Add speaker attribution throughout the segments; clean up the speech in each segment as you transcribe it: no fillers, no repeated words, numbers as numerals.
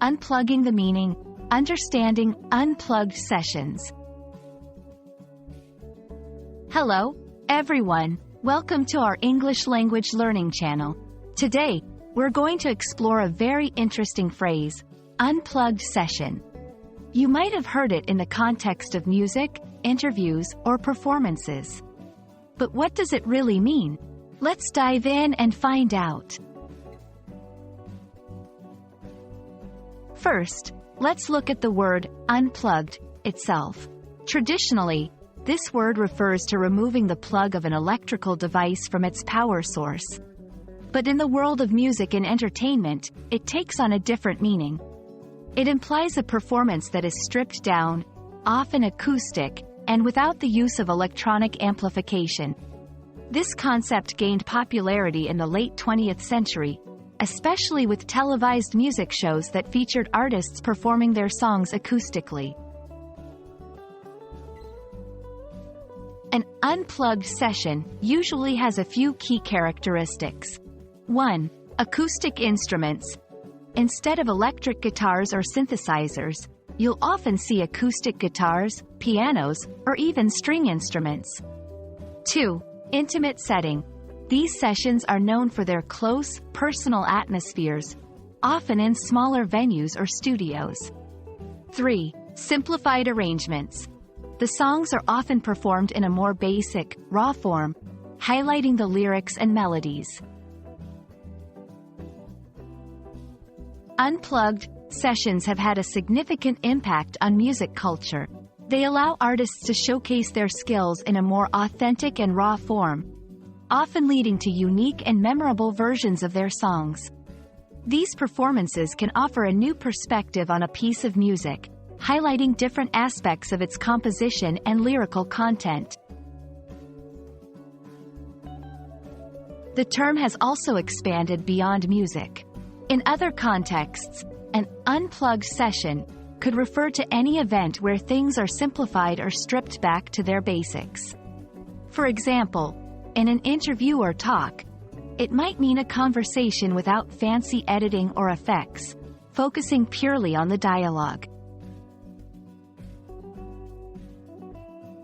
Speaker 1: Unplugging the meaning, understanding unplugged sessions. Hello, everyone. Welcome to our English language learning channel. Today, we're going to explore a very interesting phrase, unplugged session. You might have heard it in the context of music, interviews, or performances. But what does it really mean? Let's dive in and find out. First, let's look at the word unplugged itself. Traditionally, this word refers to removing the plug of an electrical device from its power source. But in the world of music and entertainment, it takes on a different meaning. It implies a performance that is stripped down, often acoustic, and without the use of electronic amplification. This concept gained popularity in the late 20th century, especially with televised music shows that featured artists performing their songs acoustically. An unplugged session usually has a few key characteristics. 1. Acoustic instruments. Instead of electric guitars or synthesizers, you'll often see acoustic guitars, pianos, or even string instruments. 2. Intimate setting. These sessions are known for their close, personal atmospheres, often in smaller venues or studios. 3. Simplified arrangements. The songs are often performed in a more basic, raw form, highlighting the lyrics and melodies. Unplugged sessions have had a significant impact on music culture. They allow artists to showcase their skills in a more authentic and raw form, often leading to unique and memorable versions of their songs. These performances can offer a new perspective on a piece of music, highlighting different aspects of its composition and lyrical content. The term has also expanded beyond music. In other contexts, an unplugged session could refer to any event where things are simplified or stripped back to their basics. For example, in an interview or talk, it might mean a conversation without fancy editing or effects, focusing purely on the dialogue.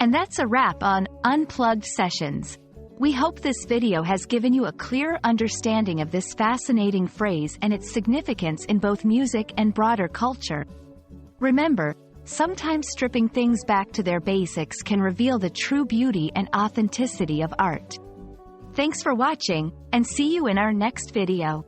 Speaker 1: And that's a wrap on unplugged sessions. We hope this video has given you a clear understanding of this fascinating phrase and its significance in both music and broader culture. Remember, sometimes stripping things back to their basics can reveal the true beauty and authenticity of art. Thanks for watching, and see you in our next video.